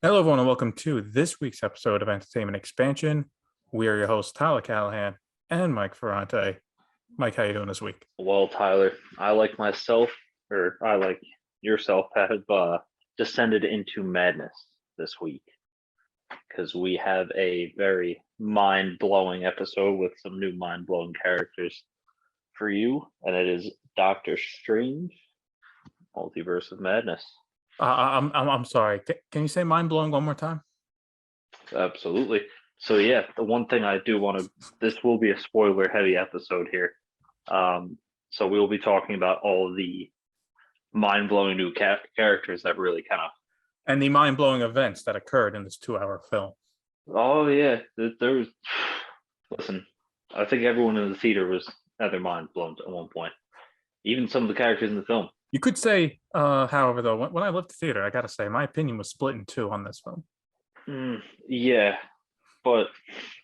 Hello, everyone, and welcome to this week's episode of Entertainment Expansion. We are your hosts, Tyler Callahan and Mike Ferrante. Mike, how you doing this week? Well, Tyler, I like yourself, have descended into madness this week because we have a very mind-blowing episode with some new mind-blowing characters for you, and it is Doctor Strange, Multiverse of Madness. I'm sorry. Can you say mind blowing one more time? Absolutely. So yeah, the one thing I do want to, this will be a spoiler-heavy episode here. So we will be talking about all of the mind-blowing new characters that really kind of And the mind blowing events that occurred in this 2-hour film. Oh yeah, there was. Listen, I think everyone in the theater was had their mind blown at one point. Even some of the characters in the film. You could say, however, though, when I left the theater, I gotta say, my opinion was split in two on this film. Yeah, but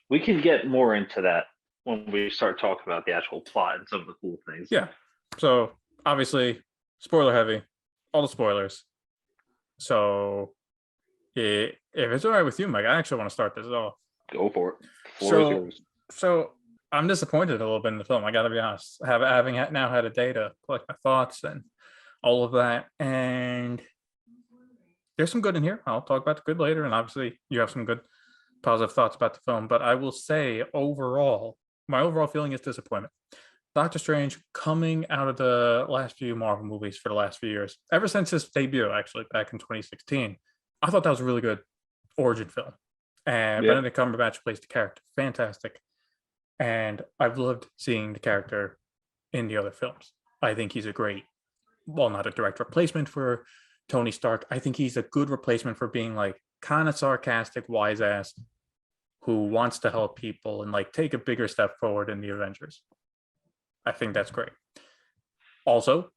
we can get more into that when we start talking about the actual plot and some of the cool things. Yeah. So obviously, spoiler heavy, all the spoilers. So if it's all right with you, Mike, I actually want to start this off. Go for it. The floor is yours. So I'm disappointed a little bit in the film. I got to be honest. Having now had a day to collect my thoughts and all of that, and there's some good in here. I'll talk about the good later, and obviously you have some good positive thoughts about the film. But I will say, overall, my overall feeling is disappointment. Doctor Strange coming out of the last few Marvel movies for the last few years, ever since his debut, actually back in 2016, I thought that was a really good origin film. And Benedict Cumberbatch plays the character fantastic. And I've loved seeing the character in the other films. I think he's a great, well, not a direct replacement for Tony Stark. I think he's a good replacement for being like kind of sarcastic, wise ass who wants to help people and like take a bigger step forward in the Avengers. I think that's great. Also,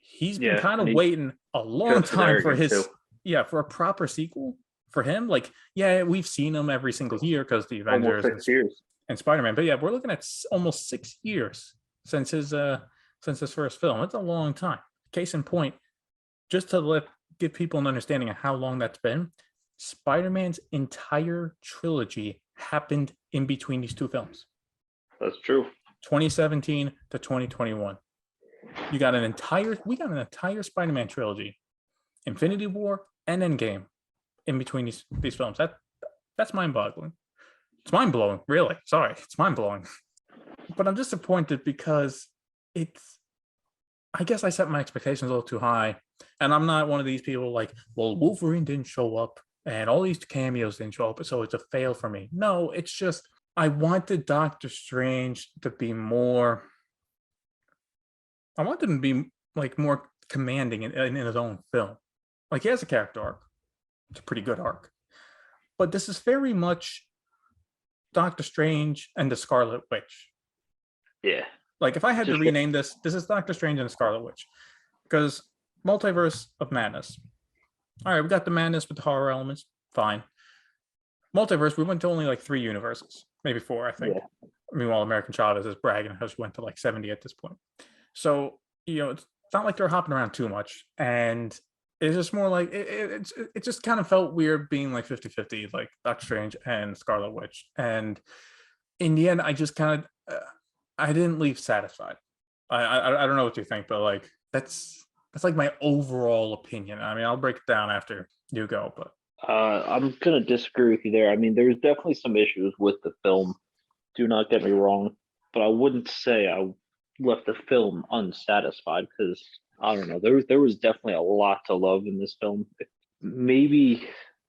he's been kind of waiting a long time for for a proper sequel for him. Like, yeah, we've seen him every single year because the Avengers and Spider-Man. But yeah, we're looking at almost 6 years since his first film. It's a long time. Case in point, just to give people an understanding of how long that's been, Spider-Man's entire trilogy happened in between these two films. That's true. 2017 to 2021. We got an entire Spider-Man trilogy, Infinity War and Endgame, in between these films. That's mind-boggling. It's mind-blowing, really. Sorry, it's mind-blowing. But I'm disappointed because I guess I set my expectations a little too high. And I'm not one of these people like, well, Wolverine didn't show up and all these cameos didn't show up, so it's a fail for me. No, it's just I wanted Doctor Strange to be more. I wanted him to be like more commanding in his own film. Like, he has a character arc. It's a pretty good arc. But this is very much Doctor Strange and the Scarlet Witch. Yeah. Like, if I had to rename this is Doctor Strange and the Scarlet Witch. Because Multiverse of Madness. All right, we got the madness with the horror elements. Fine. Multiverse, we went to only like 3 universes. Maybe 4, I think. Yeah. Meanwhile, American Chavez is bragging how she went to like 70 at this point. So, it's not like they're hopping around too much. And it's just more like, it just kind of felt weird being like 50-50, like Doctor Strange and Scarlet Witch. And in the end, I just kind of, I didn't leave satisfied. I don't know what you think, but like, that's like my overall opinion. I mean, I'll break it down after you go, but. I'm going to disagree with you there. I mean, there's definitely some issues with the film. Do not get me wrong. But I wouldn't say I left the film unsatisfied because, I don't know, there was definitely a lot to love in this film. Maybe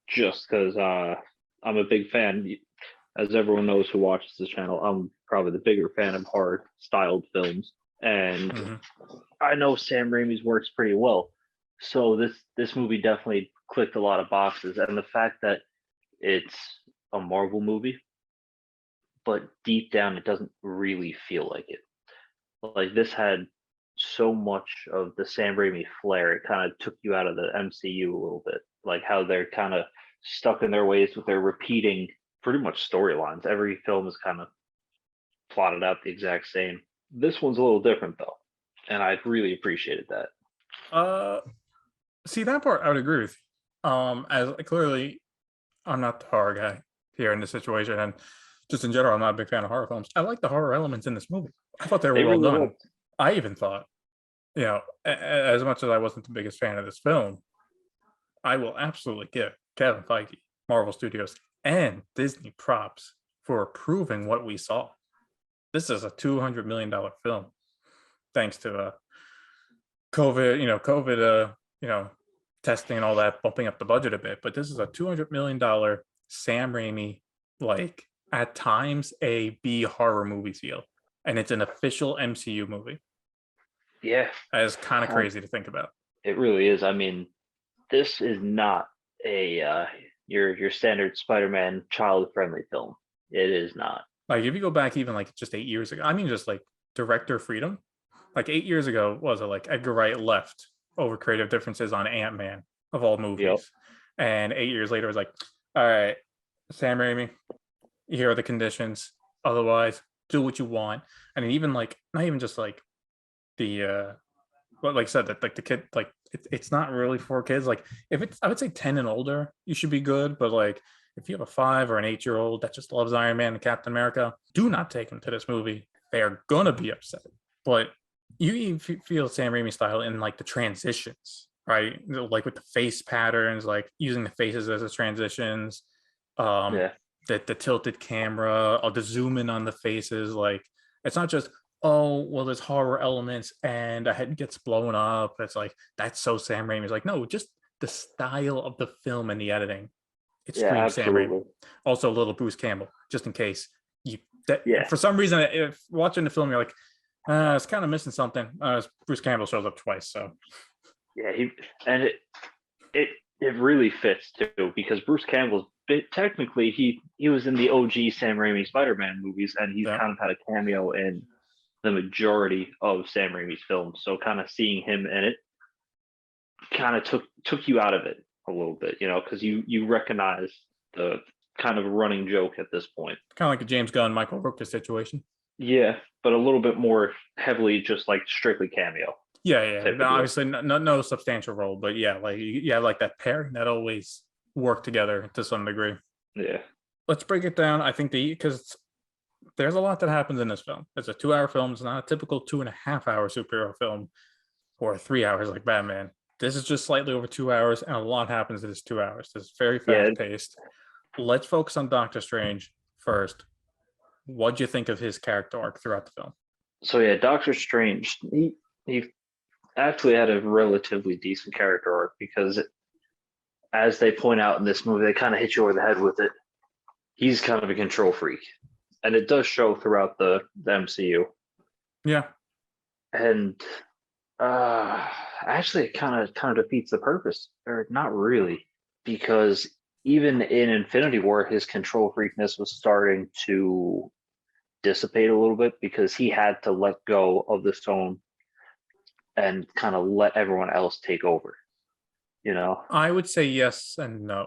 just because I'm a big fan. As everyone knows who watches this channel, I'm probably the bigger fan of horror-styled films. And I know Sam Raimi's works pretty well. So this movie definitely clicked a lot of boxes, and the fact that it's a Marvel movie, but deep down it doesn't really feel like it. Like, this had so much of the Sam Raimi flair. It kind of took you out of the MCU a little bit, like how they're kind of stuck in their ways with their repeating pretty much storylines. Every film is kind of plotted out the exact same. This one's a little different though, and I really appreciated that. See, that part I would agree with. As clearly I'm not the horror guy here in this situation, and just in general, I'm not a big fan of horror films. I like the horror elements in this movie. I thought they were They well really done. looked. I even thought, as much as I wasn't the biggest fan of this film, I will absolutely give Kevin Feige, Marvel Studios, and Disney props for approving what we saw. This is a $200 million film, thanks to COVID, testing and all that, bumping up the budget a bit. But this is a $200 million Sam Raimi, like at times a B horror movie feel, and it's an official MCU movie. Yeah, That is kind of crazy to think about. it really is. I mean, this is not a your standard Spider-Man child-friendly film. It is not. Like if you go back even like just 8 years ago, I mean, just like director freedom, like 8 years ago, was it like Edgar Wright left over creative differences on Ant-Man of all movies, Yep. and 8 years later it was like, all right, Sam Raimi, here are the conditions. Otherwise, do what you want. And even like not even just like the what like I said that like the kid like it's not really for kids. Like if it's I would say 10 and older, you should be good. But like if you have a 5 or an 8-year-old that just loves Iron Man and Captain America, do not take them to this movie. They are gonna be upset. But you feel Sam Raimi style in like the transitions, right? Like with the face patterns, like using the faces as the transitions, Yeah. the tilted camera, or the zoom in on the faces. Like it's not just, oh well, there's horror elements and a head gets blown up. It's like that's so Sam Raimi. It's like no, just the style of the film and the editing. It Yeah, screams Sam Raimi. absolutely. Also, a little Bruce Campbell, just in case you that Yeah. for some reason, if watching the film, you're like, it's kind of missing something. Bruce Campbell shows up twice, so Yeah, it really fits too because Bruce Campbell's technically he was in the OG Sam Raimi Spider-Man movies and he's yeah. kind of had a cameo in the majority of Sam Raimi's films. So kind of seeing him in it kind of took you out of it a little bit, because you recognize the kind of running joke at this point. Kind of like a James Gunn, Michael Rooker situation. Yeah, but a little bit more heavily just like strictly cameo. Yeah. Obviously, no substantial role, but yeah, like you have like that pairing that always work together to some degree. Yeah. Let's break it down. I think because there's a lot that happens in this film. It's a 2-hour film. It's not a typical 2.5-hour superhero film or 3 hours like Batman. This is just slightly over 2 hours, and a lot happens in this 2 hours. It's very fast paced. Let's focus on Doctor Strange first. What'd you think of his character arc throughout the film? So yeah, Doctor Strange, he actually had a relatively decent character arc because as they point out in this movie, they kind of hit you over the head with it. He's kind of a control freak. And it does show throughout the MCU. Yeah. And actually it kind of defeats the purpose. Or not really. Because even in Infinity War, his control freakness was starting to dissipate a little bit because he had to let go of the stone and kind of let everyone else take over. I would say yes and no.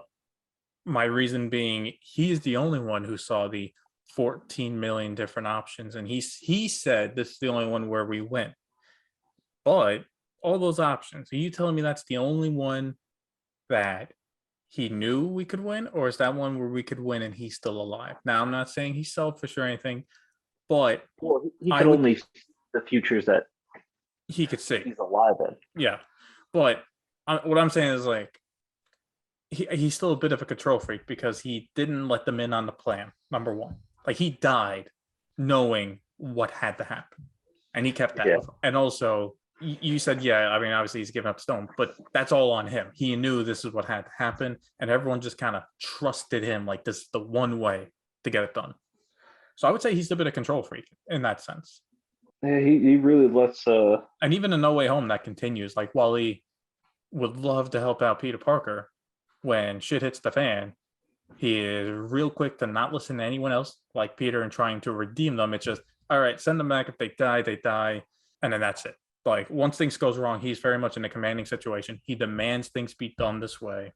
My reason being, he's the only one who saw the 14 million different options, and he said this is the only one where we win. But all those options, are you telling me that's the only one that he knew we could win, or is that one where we could win and he's still alive? Now, I'm not saying he's selfish or anything, but he could only see the futures that he could see. He's alive in. Yeah, but what I'm saying is like he's still a bit of a control freak because he didn't let them in on the plan. Number one, like he died knowing what had to happen, and he kept that. Yeah. And also, you said, yeah, I mean, obviously he's giving up stone, but that's all on him. He knew this is what had to happen, and everyone just kind of trusted him like this is the one way to get it done. So I would say he's a bit of control freak in that sense. Yeah, he really lets and even in No Way Home that continues. Like while he would love to help out Peter Parker, when shit hits the fan, he is real quick to not listen to anyone else like Peter and trying to redeem them. It's just, all right, send them back. If they die, they die. And then that's it. Like once things goes wrong, he's very much in a commanding situation. He demands things be done this way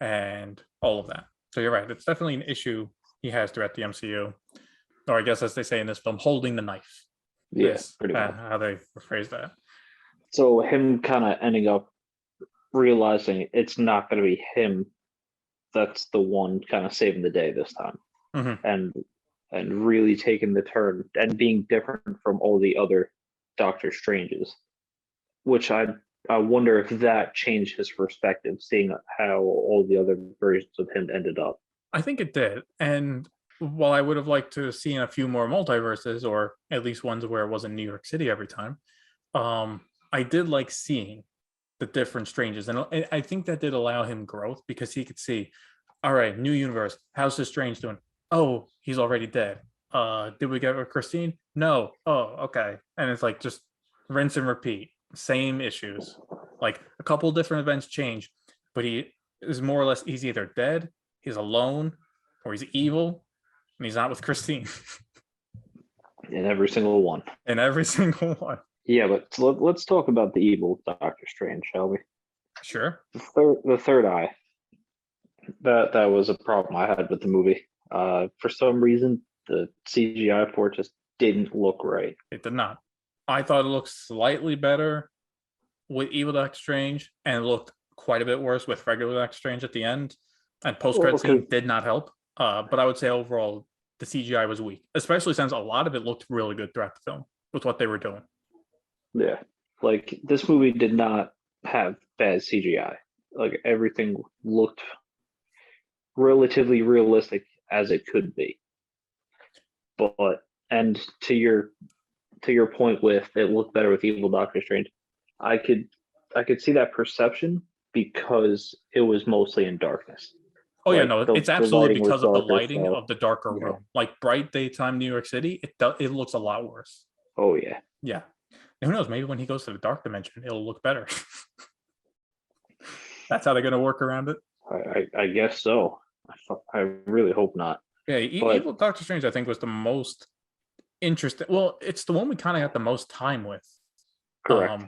and all of that. So you're right. It's definitely an issue he has throughout the MCU. Or I guess as they say in this film, holding the knife. Yes, pretty much. How they phrase that. So him kind of ending up realizing it's not going to be him that's the one kind of saving the day this time, Mhm. and really taking the turn and being different from all the other Doctor Stranges, which I wonder if that changed his perspective, seeing how all the other versions of him ended up. I think it did. And while I would have liked to have seen a few more multiverses, or at least ones where it wasn't New York City every time, I did like seeing the different Stranges. And I think that did allow him growth because he could see, all right, new universe. How's this Strange doing? Oh, he's already dead. Did we get with Christine? No. Oh, okay. And it's like just rinse and repeat. Same issues. Like a couple different events change, but he is more or less he's either dead, he's alone, or he's evil, and he's not with Christine. In every single one. In every single one. Yeah, but let's talk about the evil Doctor Strange, shall we? Sure. The third eye. That was a problem I had with the movie. For some reason, the CGI for it just didn't look right. It did not. I thought it looked slightly better with Evil Doctor Strange, and it looked quite a bit worse with regular Doctor Strange at the end. And post credit scene did not help. But I would say overall, the CGI was weak, especially since a lot of it looked really good throughout the film with what they were doing. Yeah, like this movie did not have bad CGI. Like everything looked relatively realistic as it could be. But and to your point with it looked better with Evil Doctor Strange, I could see that perception because it was mostly in darkness. Oh yeah, Like, no, the it's absolutely lighting was because of the darker, lighting so of the darker yeah. room. Like bright daytime New York City, it looks a lot worse. Oh yeah. Yeah. And who knows? Maybe when he goes to the dark dimension, it'll look better. That's how they're gonna work around it. I guess so. I really hope not. Yeah, But Evil Doctor Strange, I think, was the most interesting. Well, it's the one we kind of got the most time with. correct.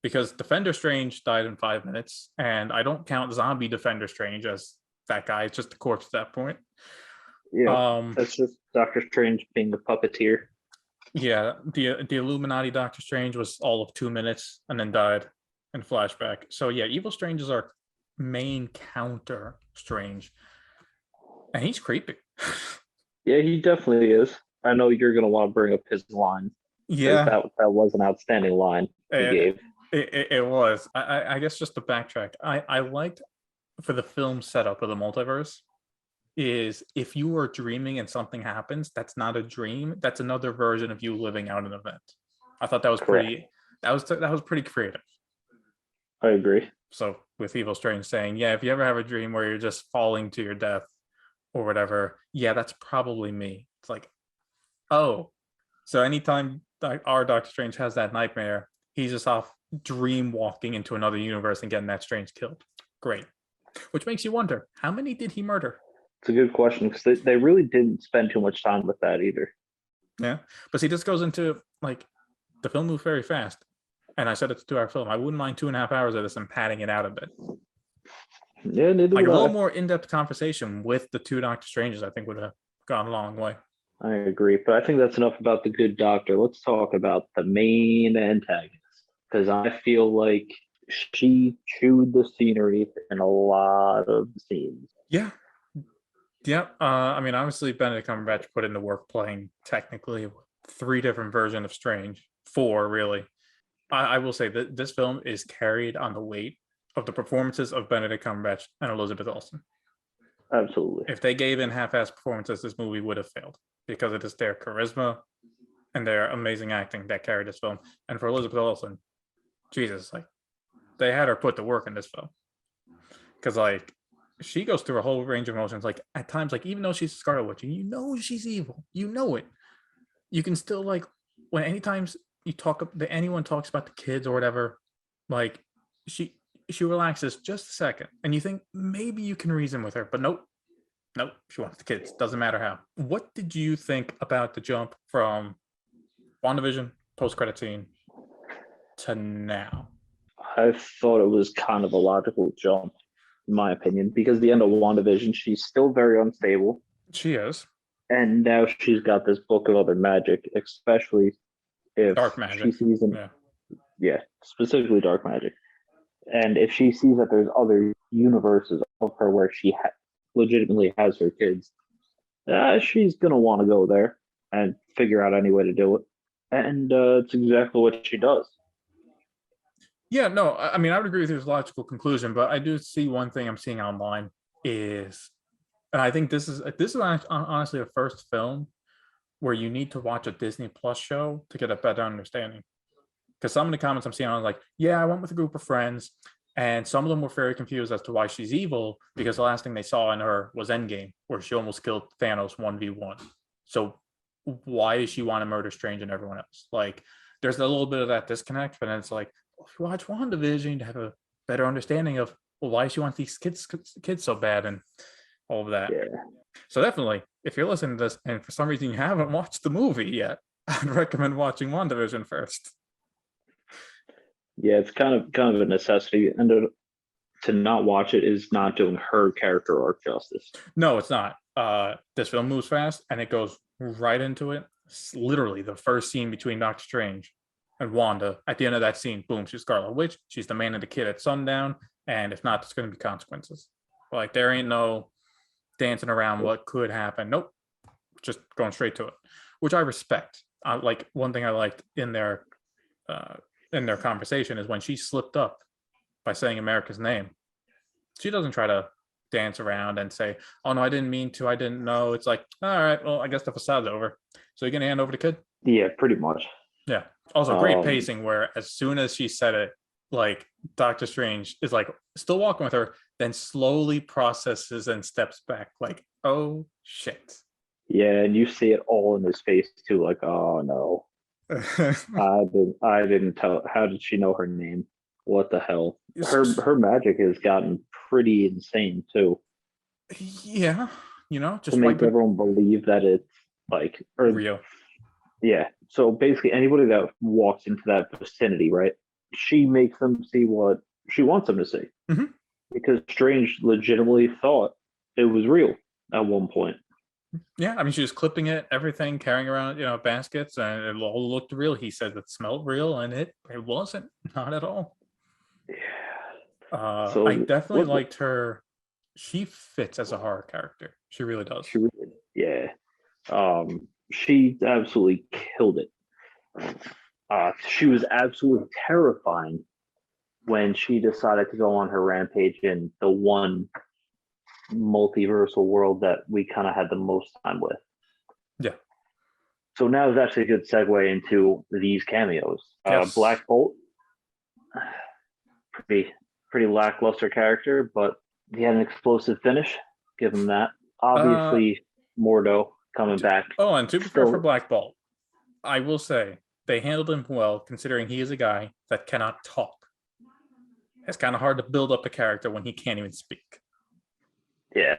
Because Defender Strange died in 5 minutes, and I don't count Zombie Defender Strange as that guy. It's just a corpse at that point. Yeah, that's just Doctor Strange being a puppeteer. Yeah, the Illuminati Doctor Strange was all of 2 minutes and then died in flashback. So yeah, Evil Strange is our main counter Strange, and he's creepy. Yeah, he definitely is. I know you're gonna want to bring up his line because Yeah, that was an outstanding line he it, gave. it was. I guess just to backtrack, I liked for the film setup of the multiverse is if you are dreaming and something happens, that's not a dream. That's another version of you living out an event. I thought that was Correct. pretty. That was pretty creative. I agree. So with Evil Strange saying, yeah, if you ever have a dream where you're just falling to your death or whatever, yeah, that's probably me. It's like, oh, so anytime our Doctor Strange has that nightmare, he's just off dream walking into another universe and getting that Strange killed. Great. Which makes you wonder, how many did he murder? It's a good question because they really didn't spend too much time with that either. Yeah. But see, this goes into like the film moves very fast. And I said it's a 2 hour film. I wouldn't mind 2.5 hours of this and padding it out a bit. Yeah, neither Like a would little I. more in-depth conversation with the two Doctor Stranges, I think would have gone a long way. I agree, but I think that's enough about the good doctor. Let's talk about the main antagonist because I feel like she chewed the scenery in a lot of scenes. Yeah. Yeah. I mean, obviously, Benedict Cumberbatch put in the work playing technically 3 different versions of Strange, 4 really. I will say that this film is carried on the weight of the performances of Benedict Cumberbatch and Elizabeth Olsen. Absolutely. If they gave in half-assed performances, this movie would have failed because it is their charisma and their amazing acting that carried this film. And for Elizabeth Olsen, Jesus, like they had her put to work in this film because like she goes through a whole range of emotions. Like at times, like even though she's Scarlet Witch, and you know she's evil, you know it, you can still like when anytime you talk that anyone talks about the kids or whatever, like she relaxes just a second, and you think maybe you can reason with her, but nope, she wants the kids. Doesn't matter how. What did you think about the jump from WandaVision post-credit scene to now? I thought it was kind of a logical jump, in my opinion, because the end of WandaVision, she's still very unstable. She is. And now she's got this book of other magic, especially if Dark magic. she sees yeah, specifically dark magic. And if she sees that there's other universes of her where she legitimately has her kids, she's gonna want to go there and figure out any way to do it. And it's exactly what she does. Yeah, no, I mean, I would agree with his logical conclusion, but I do see one thing I'm seeing online is, and I think this is honestly the first film where you need to watch a Disney Plus show to get a better understanding. Because some of the comments I'm seeing are like, yeah, I went with a group of friends, and some of them were very confused as to why she's evil because the last thing they saw in her was Endgame, where she almost killed Thanos 1v1. So why does she want to murder Strange and everyone else? Like, there's a little bit of that disconnect, but then it's like, if you watch WandaVision to have a better understanding of, well, why she wants these kids so bad and all of that. Yeah. So definitely, if you're listening to this and for some reason you haven't watched the movie yet, I'd recommend watching WandaVision first. Yeah, it's kind of a necessity, and to not watch it is not doing her character arc justice. No, it's not. This film moves fast and it goes right into it. It's literally the first scene between Doctor Strange and Wanda. At the end of that scene, boom, she's Scarlet Witch. She's the man and the kid at sundown. And if not, there's going to be consequences. Like, there ain't no dancing around what could happen. Nope. Just going straight to it, which I respect. Like, one thing I liked in their conversation is when she slipped up by saying America's name. She doesn't try to dance around and say, "Oh no, I didn't mean to. I didn't know." It's like, all right, well, I guess the facade's over. So you're gonna hand over the kid? Yeah, pretty much. Yeah. Also, great pacing where as soon as she said it, like Doctor Strange is like still walking with her, then slowly processes and steps back, like, oh shit. Yeah, and you see it all in his face too, like, oh no. I didn't tell. How did she know her name? What the hell? Her magic has gotten pretty insane too. Yeah, To just make everyone believe that it's like real. Yeah. So basically, anybody that walks into that vicinity, right? She makes them see what she wants them to see. Mm-hmm. Because Strange legitimately thought it was real at one point. Yeah, I mean, she was clipping it, everything, carrying around, baskets, and it all looked real. He said it smelled real, and it wasn't, not at all. Yeah. I definitely liked her. She fits as a horror character. She really does. Yeah. She absolutely killed it. She was absolutely terrifying when she decided to go on her rampage in the one multiversal world that we kind of had the most time with. Yeah. So now is actually a good segue into these cameos. Yes. Black Bolt, pretty lackluster character, but he had an explosive finish. Give him that. Obviously, Mordo coming back. Oh, and to be fair for Black Bolt, I will say they handled him well, considering he is a guy that cannot talk. It's kind of hard to build up a character when he can't even speak. Yeah.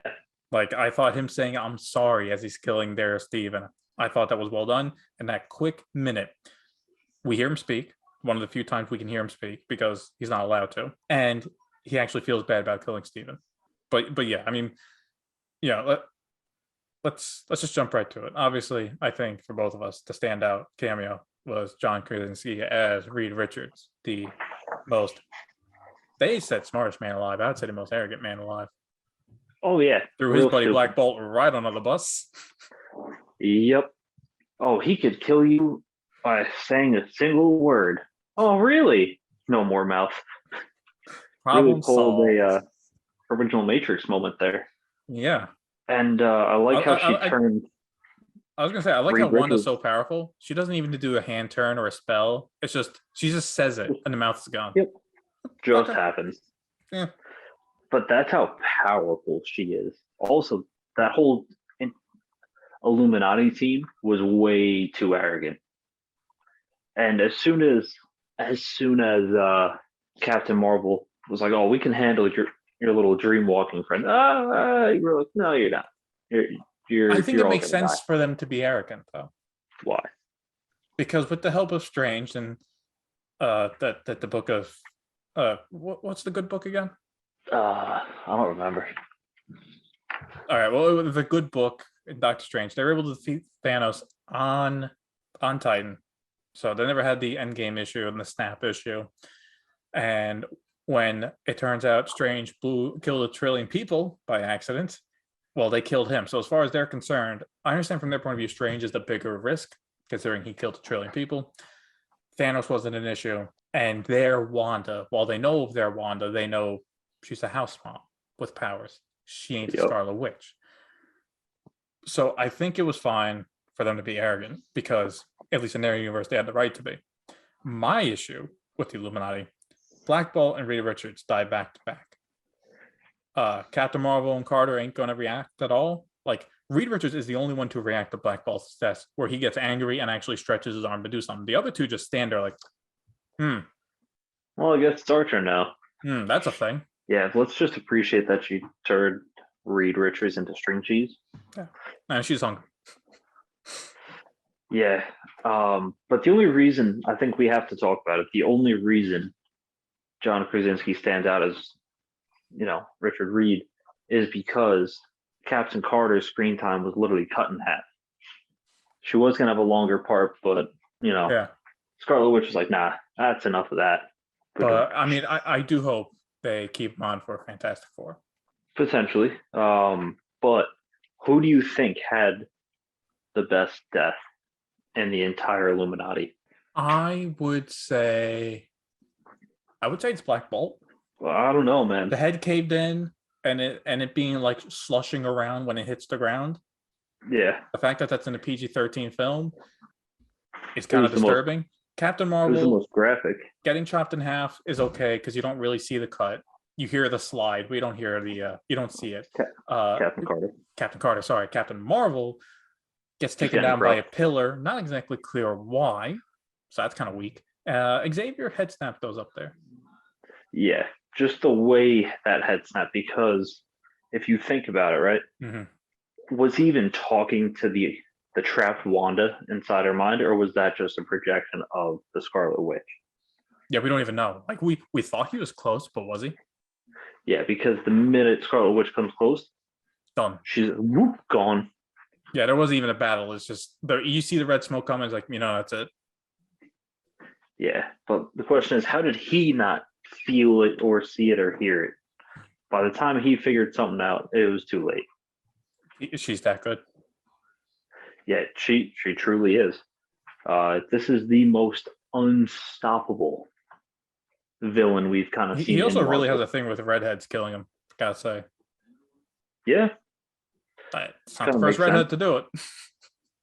Like, I thought him saying "I'm sorry" as he's killing there Steven, I thought that was well done. And that quick minute, we hear him speak. One of the few times we can hear him speak because he's not allowed to, and he actually feels bad about killing Steven. But yeah, I mean, yeah. Let's just jump right to it. Obviously, I think for both of us, the standout cameo was John Krasinski as Reed Richards, the most, they said smartest man alive. I'd say the most arrogant man alive. Oh yeah, threw his buddy Black Bolt right under the bus. Yep. Oh, he could kill you by saying a single word. Oh, really? No more mouth. Problem solved. A original Matrix moment there. Yeah. And I like how she turned. I was gonna say, I like how Wanda's so powerful. She doesn't even do a hand turn or a spell. It's just she just says it and the mouth is gone. Yep. Just happens. Yeah. But that's how powerful she is. Also, that whole Illuminati team was way too arrogant. And as soon as Captain Marvel was like, "Oh, we can handle your little dream walking friend," you were like, "No, you're not. You're." I think it makes sense for them to be arrogant, though. Why? Because with the help of Strange and that the book of what's the good book again? I don't remember. All right, well, the good book in Doctor Strange, they were able to defeat Thanos on Titan, so they never had the Endgame issue and the Snap issue. And when it turns out Strange killed 1 trillion people by accident, Well, they killed him. So as far as they're concerned, I understand from their point of view, Strange is the bigger risk, considering he killed 1 trillion people. Thanos wasn't an issue. And their Wanda, while they know of their Wanda, they know she's a house mom with powers. She ain't the Yep. Scarlet Witch. So I think it was fine for them to be arrogant because, at least in their universe, they had the right to be. My issue with the Illuminati, Black Bolt and Rita Richards die back to back. Captain Marvel and Carter ain't going to react at all. Like, Reed Richards is the only one to react to Black Bolt's test, where he gets angry and actually stretches his arm to do something. The other two just stand there like, Well, I guess it's our turn now. That's a thing. Yeah, let's just appreciate that she turned Reed Richards into string cheese. Yeah, and she's hungry. Yeah, but the only reason I think we have to talk about it, the only reason John Krasinski stands out as, Richard Reed, is because Captain Carter's screen time was literally cut in half. She was gonna have a longer part, but Yeah. Scarlet Witch was like, nah, that's enough of that. But I mean, I do hope they keep him on for Fantastic Four. Potentially. But who do you think had the best death in the entire Illuminati? I would say it's Black Bolt. Well, I don't know, man. The head caved in, and it being like slushing around when it hits the ground. Yeah. The fact that that's in a PG-13 film is kind of disturbing. Captain Marvel, it was the most graphic. Getting chopped in half is okay because you don't really see the cut. You hear the slide. We don't hear you don't see it. Captain Carter. Captain Marvel gets taken down by a pillar. Not exactly clear why. So that's kind of weak. Xavier head snap goes up there. Yeah, just the way that head snap, because if you think about it, right? Mm-hmm. Was he even talking to the trapped Wanda inside her mind, or was that just a projection of the Scarlet Witch? Yeah, we don't even know. Like, we thought he was close, but was he? Yeah, because the minute Scarlet Witch comes close, done. She's whoop, gone. Yeah, there wasn't even a battle. It's just you see the red smoke coming. It's like, that's it. Yeah, but the question is, how did he not feel it or see it or hear it? By the time he figured something out, it was too late. She's that good. Yeah, she truly is. This is the most unstoppable villain we've kind of seen. He also really has a thing with redheads killing him, gotta say. Yeah. It's not the first redhead to do it.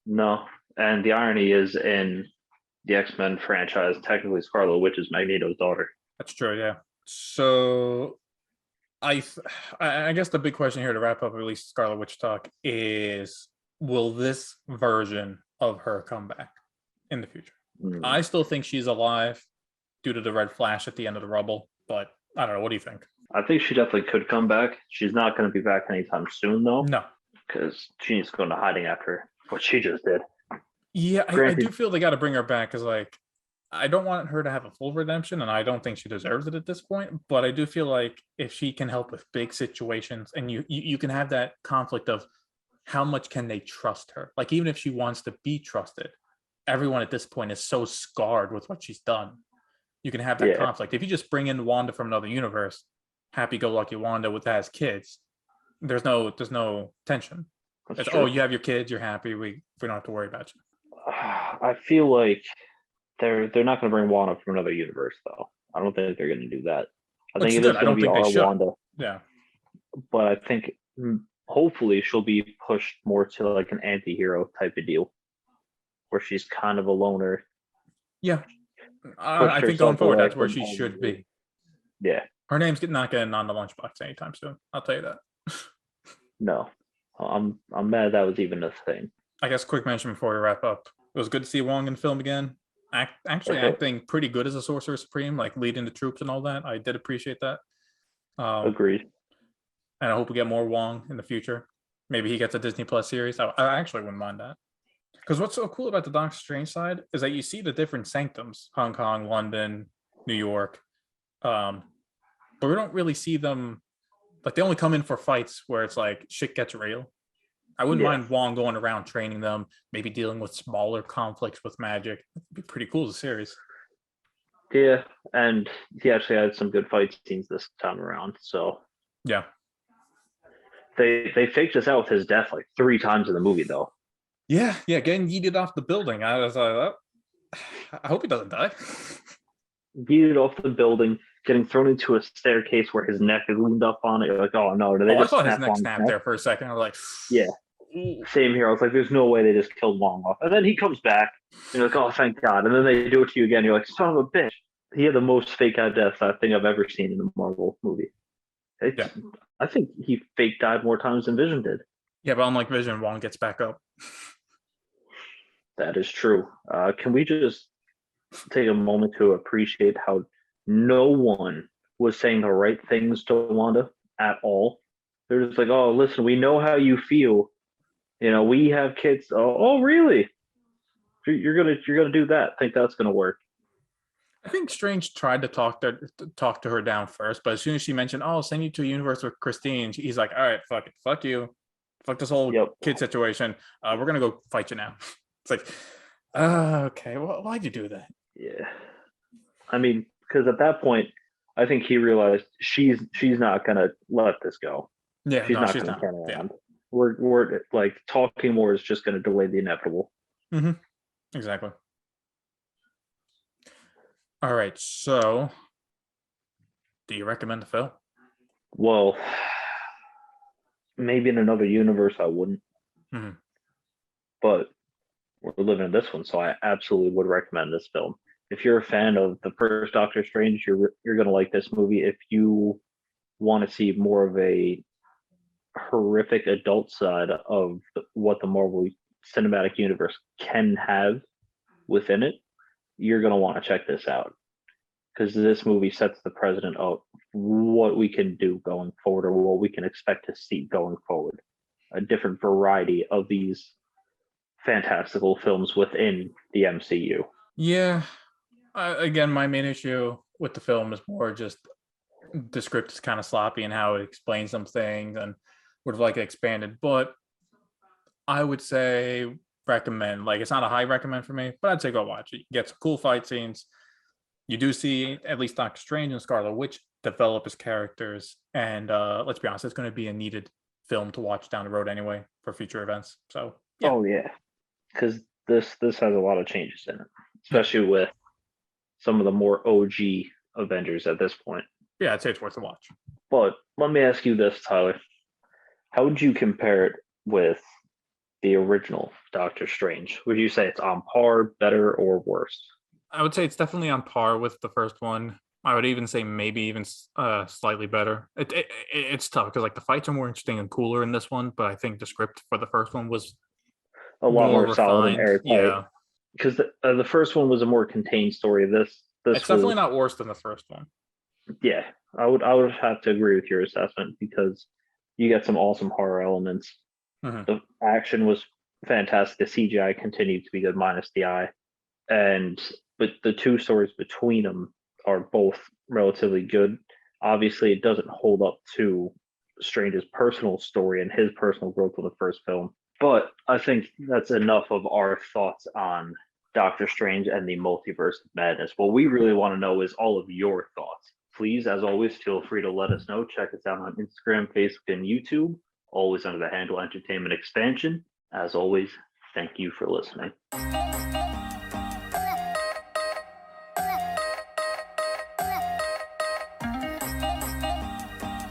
No. And the irony is, in the X-Men franchise, technically Scarlet Witch is Magneto's daughter. That's true, yeah. So I guess the big question here to wrap up at least Scarlet Witch talk is, will this version of her come back in the future? I still think she's alive due to the red flash at the end of the rubble, but I don't know. What do you think? I think she definitely could come back. She's not going to be back anytime soon, though. No. Because she needs to go into hiding after what she just did. Yeah, I do feel they got to bring her back, because, like, I don't want her to have a full redemption, and I don't think she deserves it at this point, but I do feel like if she can help with big situations, and you can have that conflict of how much can they trust her? Like, even if she wants to be trusted, everyone at this point is so scarred with what she's done. You can have that conflict. If you just bring in Wanda from another universe, happy-go-lucky Wanda has kids, there's no tension. It's, you have your kids, you're happy, we don't have to worry about you. I feel like they're not going to bring Wanda from another universe, though. I don't think they're going to do that. I think it is going to be our Wanda. Yeah. But I think hopefully she'll be pushed more to like an anti-hero type of deal, where she's kind of a loner. Yeah. I think going forward, that's where she should be. Yeah. Her name's not getting on the lunchbox anytime soon. I'll tell you that. No. I'm mad that was even a thing. I guess quick mention before we wrap up. It was good to see Wong in film again. Acting pretty good as a Sorcerer Supreme, like leading the troops and all that. I did appreciate that. Agreed. And I hope we get more Wong in the future. Maybe he gets a Disney Plus series. I actually wouldn't mind that. Because what's so cool about the Doctor Strange side is that you see the different sanctums: Hong Kong, London, New York. But we don't really see them. Like, they only come in for fights where it's like shit gets real. I wouldn't mind Wong going around training them, maybe dealing with smaller conflicts with magic. It'd be pretty cool as a series. Yeah, and he actually had some good fight scenes this time around. So yeah, They faked us out with his death like 3 times in the movie, though. Yeah, getting yeeted off the building. I was like, oh, I hope he doesn't die. Yeeted off the building, getting thrown into a staircase where his neck is leaned up on it. You're like, oh no, did they I just thought his snap neck Wong's snapped neck? there for a second. I was like, Yeah, ooh. same here. I was like, there's no way they just killed Wong off. And then he comes back, and you're like, oh, thank God. And then they do it to you again. You're like, son of a bitch. He had the most fake out deaths I think I've ever seen in a Marvel movie. Yeah. I think he fake died more times than Vision did. Yeah, but unlike Vision, Wong gets back up. That is true. Can we just take a moment to appreciate how no one was saying the right things to Wanda at all? They're just like, oh, listen, we know how you feel. You know, we have kids. Oh, really? You're gonna do that? Think that's gonna work? I think Strange tried to talk to her down first, but as soon as she mentioned, "Oh, I'll send you to a universe with Christine," he's like, "All right, fuck it, fuck you, fuck this whole Yep. kid situation. We're gonna go fight you now." It's like, okay, well, why'd you do that? Yeah. I mean, because at that point, I think he realized she's not gonna let this go. Yeah, She's no, not she's gonna not. turn Yeah, around. We're like talking more is just gonna delay the inevitable. exactly. All right, so do you recommend the film? Well, maybe in another universe I wouldn't, Mhm. but we're living in this one, so I absolutely would recommend this film. If you're a fan of the first Doctor Strange, you're gonna like this movie. If you want to see more of a horrific adult side of what the Marvel Cinematic Universe can have within it, you're gonna want to check this out because this movie sets the precedent of what we can do going forward or what we can expect to see going forward. A different variety of these fantastical films within the MCU. Yeah. Again, my main issue with the film is more just the script is kind of sloppy and how it explains some things and would have like expanded. But I would say recommend. Like it's not a high recommend for me, but I'd say go watch it. You get some cool fight scenes. You do see at least Doctor Strange and Scarlet Witch develop as characters, and let's be honest, it's going to be a needed film to watch down the road anyway for future events. So yeah, Oh yeah, because this has a lot of changes in it, especially with some of the more OG Avengers at this point. yeah, I'd say it's worth a watch. But let me ask you this, Tyler. How would you compare it with the original Doctor Strange? Would you say it's on par, better, or worse? I would say it's definitely on par with the first one. I would even say maybe even slightly better. It's tough because like the fights are more interesting and cooler in this one, but I think the script for the first one was A lot more more solid and refined. airtight. Yeah, Because the first one was a more contained story. This it's this definitely was, not worse than the first one. yeah. I would have to agree with your assessment because you get some awesome horror elements. Mhm. The action was fantastic. The CGI continued to be good, minus the eye. And but the two stories between them are both relatively good. Obviously, it doesn't hold up to Strange's personal story and his personal growth in the first film. But I think that's enough of our thoughts on Doctor Strange and the Multiverse of Madness. What we really want to know is all of your thoughts. Please, as always, feel free to let us know. Check us out on Instagram, Facebook, and YouTube, always under the handle Entertainment Expansion. As always, thank you for listening.